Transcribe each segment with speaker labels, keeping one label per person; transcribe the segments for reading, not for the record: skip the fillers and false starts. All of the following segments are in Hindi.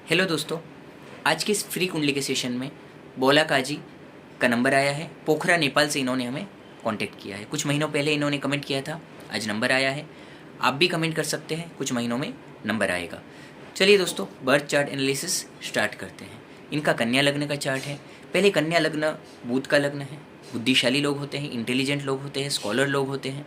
Speaker 1: हेलो दोस्तों, आज के इस फ्री कुंडली के सेशन में बोला काजी का नंबर आया है। पोखरा नेपाल से इन्होंने हमें कांटेक्ट किया है। कुछ महीनों पहले इन्होंने कमेंट किया था, आज नंबर आया है। आप भी कमेंट कर सकते हैं, कुछ महीनों में नंबर आएगा। चलिए दोस्तों, बर्थ चार्ट एनालिसिस स्टार्ट करते हैं। इनका कन्या लग्न का चार्ट है। पहले कन्या लग्न बुध का लग्न है। बुद्धिशाली लोग होते हैं, इंटेलिजेंट लोग होते हैं, स्कॉलर लोग होते हैं।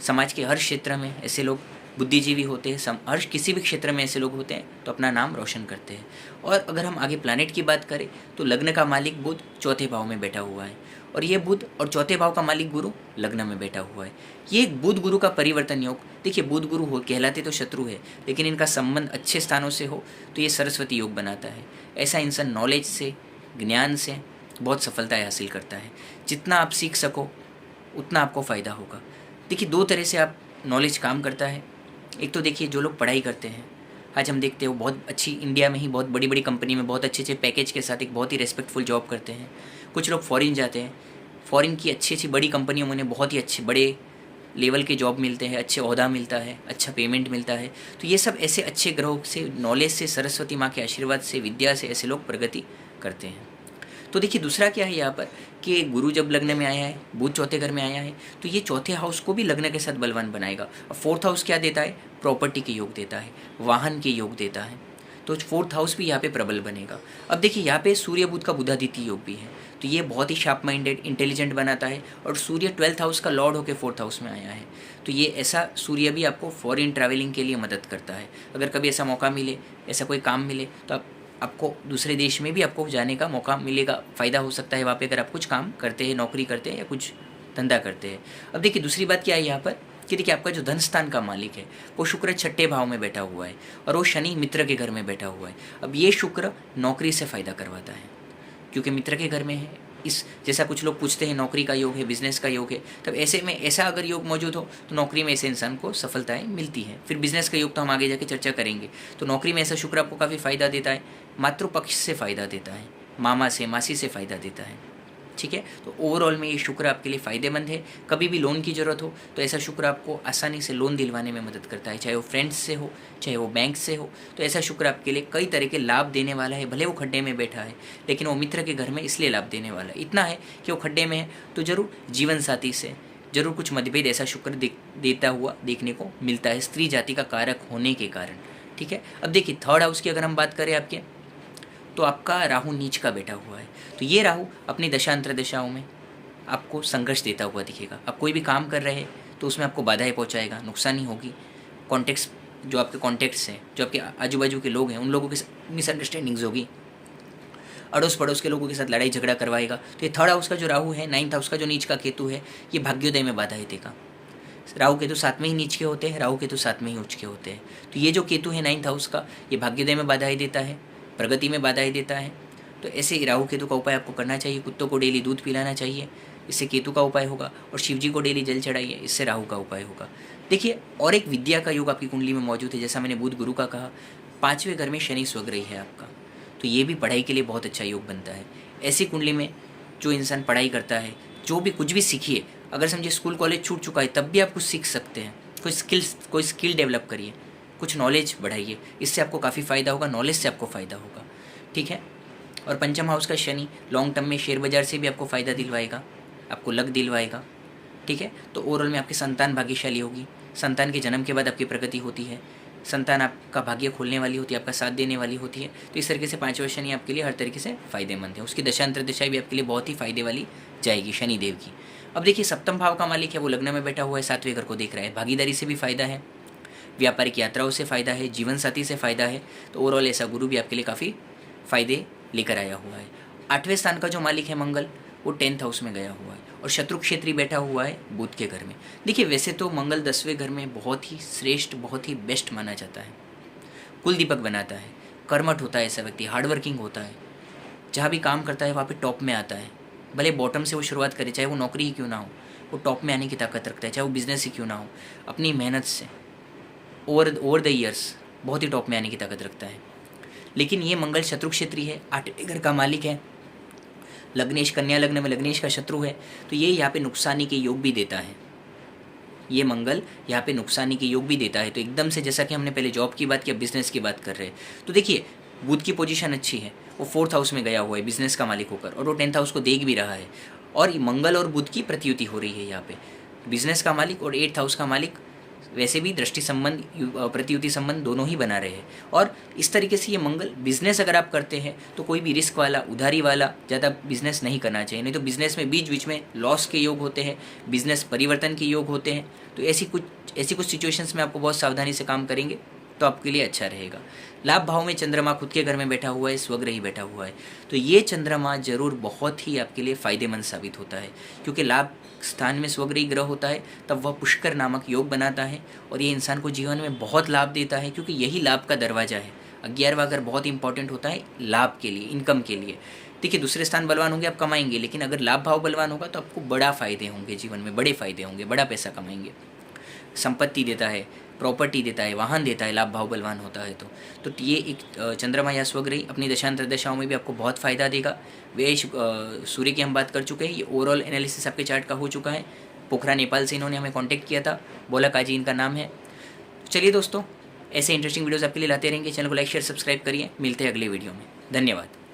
Speaker 1: समाज के हर क्षेत्र में ऐसे लोग बुद्धिजीवी होते हैं। हर किसी भी क्षेत्र में ऐसे लोग होते हैं तो अपना नाम रोशन करते हैं। और अगर हम आगे प्लैनेट की बात करें तो लग्न का मालिक बुध चौथे भाव में बैठा हुआ है, और ये बुध और चौथे भाव का मालिक गुरु लग्न में बैठा हुआ है। ये बुध गुरु का परिवर्तन योग। देखिए, बुध गुरु हो कहलाते तो शत्रु है, लेकिन इनका संबंध अच्छे स्थानों से हो तो ये सरस्वती योग बनाता है। ऐसा इंसान नॉलेज से, ज्ञान से बहुत सफलताएं हासिल करता है। जितना आप सीख सको उतना आपको फ़ायदा होगा। देखिए, दो तरह से आप नॉलेज काम करता है। एक तो देखिए, जो लोग पढ़ाई करते हैं, आज हम देखते हो बहुत अच्छी इंडिया में ही बहुत बड़ी बड़ी कंपनी में बहुत अच्छे अच्छे पैकेज के साथ एक बहुत ही रेस्पेक्टफुल जॉब करते हैं। कुछ लोग फॉरेन जाते हैं, फॉरेन की अच्छी अच्छी बड़ी कंपनियों में उन्हें बहुत ही अच्छे बड़े लेवल के जॉब मिलते हैं, अच्छे ओहदा मिलता है, अच्छा पेमेंट मिलता है। तो ये सब ऐसे अच्छे ग्रहों से, नॉलेज से, सरस्वती माँ के आशीर्वाद से, विद्या से ऐसे लोग प्रगति करते हैं। तो देखिए, दूसरा क्या है यहाँ पर कि गुरु जब लग्न में आया है, बुध चौथे घर में आया है, तो ये चौथे हाउस को भी लग्न के साथ बलवान बनाएगा। और फोर्थ हाउस क्या देता है? प्रॉपर्टी के योग देता है, वाहन के योग देता है। तो फोर्थ हाउस भी यहाँ पे प्रबल बनेगा। अब देखिए, यहाँ पे सूर्य बुध का बुधादित्य योग भी है, तो ये बहुत ही शार्प माइंडेड, इंटेलिजेंट बनाता है। और सूर्य 12th हाउस का लॉर्ड होकर फोर्थ हाउस में आया है, तो ये ऐसा सूर्य भी आपको फॉरेन ट्रैवलिंग के लिए मदद करता है। अगर कभी ऐसा मौका मिले, ऐसा कोई काम मिले, तो आपको दूसरे देश में भी आपको जाने का मौका मिलेगा, फ़ायदा हो सकता है वहाँ पे, अगर आप कुछ काम करते हैं, नौकरी करते हैं या कुछ धंधा करते हैं। अब देखिए, दूसरी बात क्या है यहाँ पर कि देखिए, आपका जो धन स्थान का मालिक है वो शुक्र छठे भाव में बैठा हुआ है, और वो शनि मित्र के घर में बैठा हुआ है। अब ये शुक्र नौकरी से फ़ायदा करवाता है, क्योंकि मित्र के घर में है। इस जैसा कुछ लोग पूछते हैं, नौकरी का योग है, बिजनेस का योग है, तब ऐसे में ऐसा अगर योग मौजूद हो तो नौकरी में ऐसे इंसान को सफलताएं मिलती हैं। फिर बिजनेस का योग तो हम आगे जाके चर्चा करेंगे। तो नौकरी में ऐसा शुक्र आपको काफ़ी फ़ायदा देता है, मातृपक्ष से फ़ायदा देता है, मामा से, मासी से फ़ायदा देता है। ठीक है, तो ओवरऑल में ये शुक्र आपके लिए फ़ायदेमंद है। कभी भी लोन की ज़रूरत हो तो ऐसा शुक्र आपको आसानी से लोन दिलवाने में मदद करता है, चाहे वो फ्रेंड्स से हो, चाहे वो बैंक से हो। तो ऐसा शुक्र आपके लिए कई तरह के लाभ देने वाला है। भले वो खड्डे में बैठा है, लेकिन वो मित्र के घर में इसलिए लाभ देने वाला है। इतना है कि वो खड्डे में है तो ज़रूर जीवन साथी से ज़रूर कुछ मतभेद ऐसा शुक्र देता हुआ देखने को मिलता है, स्त्री जाति का कारक होने के कारण। ठीक है, अब देखिए, थर्ड हाउस की अगर हम बात करें आपके, तो आपका राहु नीच का बैठा हुआ है। तो ये राहु अपनी दशांतर दशाओं में आपको संघर्ष देता हुआ दिखेगा। आप कोई भी काम कर रहे हैं तो उसमें आपको बाधाएं पहुंचाएगा, नुकसानी होगी। कॉन्टेक्ट्स, जो आपके कॉन्टेक्ट्स हैं, जो आपके आजू बाजू के लोग हैं, उन लोगों के मिसअंडरस्टैंडिंग्स होगी। अड़ोस पड़ोस के लोगों के साथ लड़ाई झगड़ा करवाएगा। तो ये थर्ड हाउस का जो राहु है, 9th हाउस का जो नीच का केतु है, ये भाग्योदय में बाधाएं देगा। राहु केतु साथ में ही नीच के होते हैं, राहु केतु साथ में ही उच्च के होते हैं। तो ये जो केतु है 9th हाउस का, ये भाग्योदय में बाधाएं देता है, प्रगति में बाधाएं देता है। तो ऐसे ही राहु केतु का उपाय आपको करना चाहिए। कुत्तों को डेली दूध पिलाना चाहिए, इससे केतु का उपाय होगा। और शिव जी को डेली जल चढ़ाइए, इससे राहु का उपाय होगा। देखिए, और एक विद्या का योग आपकी कुंडली में मौजूद है। जैसा मैंने बुध गुरु का कहा, 5वें घर में शनि स्वग्रही है आपका, तो ये भी पढ़ाई के लिए बहुत अच्छा योग बनता है। ऐसी कुंडली में जो इंसान पढ़ाई करता है, जो भी कुछ भी सीखिए, अगर समझिए स्कूल कॉलेज छूट चुका है तब भी आप कुछ सीख सकते हैं। कोई स्किल डेवलप करिए, कुछ नॉलेज बढ़ाइए, इससे आपको काफ़ी फ़ायदा होगा, नॉलेज से आपको फ़ायदा होगा। ठीक है, और पंचम हाउस का शनि लॉन्ग टर्म में शेयर बाजार से भी आपको फ़ायदा दिलवाएगा, आपको लक दिलवाएगा। ठीक है, तो ओवरऑल में आपकी संतान भाग्यशाली होगी। संतान के जन्म के बाद आपकी प्रगति होती है, संतान आपका भाग्य खोलने वाली होती है, आपका साथ देने वाली होती है। तो इस तरीके से 5वां शनि आपके लिए हर तरीके से फ़ायदेमंद है। उसकी दशांतर दशा भी आपके लिए बहुत ही फ़ायदे वाली जाएगी शनि देव की। अब देखिए, सप्तम भाव का मालिक है वो लग्न में बैठा हुआ है, 7वें घर को देख रहा है। भागीदारी से भी फ़ायदा है, व्यापारिक यात्राओं से फ़ायदा है, जीवन साथी से फ़ायदा है। तो ओवरऑल ऐसा गुरु भी आपके लिए काफ़ी फ़ायदे लेकर आया हुआ है। 8वें स्थान का जो मालिक है मंगल, वो 10th हाउस में गया हुआ है, और शत्रु क्षेत्री बैठा हुआ है बुध के घर में। देखिए, वैसे तो मंगल 10वें घर में बहुत ही श्रेष्ठ, बहुत ही बेस्ट माना जाता है, कुल दीपक बनाता है, कर्मठ होता है ऐसा व्यक्ति, हार्डवर्किंग होता है, जहाँ भी काम करता है वहाँ पे टॉप में आता है। भले बॉटम से वो शुरुआत करे, चाहे वो नौकरी ही क्यों ना हो, वो टॉप में आने की ताकत रखता है, चाहे वो बिजनेस ही क्यों ना हो। अपनी मेहनत से ओवर द ईयर्स बहुत ही टॉप में आने की ताकत रखता है। लेकिन ये मंगल शत्रु क्षेत्री है, 8वें घर का मालिक है, लग्नेश कन्या लग्न में लग्नेश का शत्रु है, तो ये यहाँ पे नुकसानी के योग भी देता है। ये मंगल यहाँ पे नुकसानी के योग भी देता है। तो एकदम से, जैसा कि हमने पहले जॉब की बात की, अब बिजनेस की बात कर रहे हैं, तो देखिए बुध की पोजीशन अच्छी है, वो 4th हाउस में गया हुआ है बिजनेस का मालिक होकर, और वो 10th हाउस को देख भी रहा है, और मंगल और बुध की प्रतियुति हो रही है यहाँ पे, बिजनेस का मालिक और 8th हाउस का मालिक वैसे भी दृष्टि संबंध प्रतियुति संबंध दोनों ही बना रहे हैं। और इस तरीके से ये मंगल, बिजनेस अगर आप करते हैं तो कोई भी रिस्क वाला, उधारी वाला ज़्यादा बिजनेस नहीं करना चाहिए, नहीं तो बिजनेस में बीच बीच में लॉस के योग होते हैं, बिजनेस परिवर्तन के योग होते हैं। तो ऐसी कुछ सिचुएशंस में आपको बहुत सावधानी से काम करेंगे तो आपके लिए अच्छा रहेगा। लाभ भाव में चंद्रमा खुद के घर में बैठा हुआ है, स्वग्रही बैठा हुआ है, तो ये चंद्रमा जरूर बहुत ही आपके लिए फ़ायदेमंद साबित होता है, क्योंकि लाभ स्थान में स्वग्रही ग्रह होता है तब वह पुष्कर नामक योग बनाता है, और ये इंसान को जीवन में बहुत लाभ देता है, क्योंकि यही लाभ का दरवाज़ा है। 11वां घर बहुत इंपॉर्टेंट होता है लाभ के लिए, इनकम के लिए। देखिए, दूसरे स्थान बलवान होंगे आप कमाएंगे, लेकिन अगर लाभ भाव बलवान होगा तो आपको बड़ा फ़ायदे होंगे, जीवन में बड़े फ़ायदे होंगे, बड़ा पैसा कमाएंगे। संपत्ति देता है, प्रॉपर्टी देता है, वाहन देता है, लाभ भाव बलवान होता है तो ये एक चंद्रमा या स्वग्रही अपनी दशांतर दशाओं में भी आपको बहुत फ़ायदा देगा। वे सूर्य की हम बात कर चुके हैं, ये ओवरऑल एनालिसिस आपके चार्ट का हो चुका है। पोखरा नेपाल से इन्होंने हमें कांटेक्ट किया था, बोला काजी इनका नाम है। चलिए दोस्तों, ऐसे इंटरेस्टिंग वीडियोज़ आपके लिए लाते रहेंगे। चैनल को लाइक शेयर सब्सक्राइब करिए। मिलते हैं अगले वीडियो में। धन्यवाद।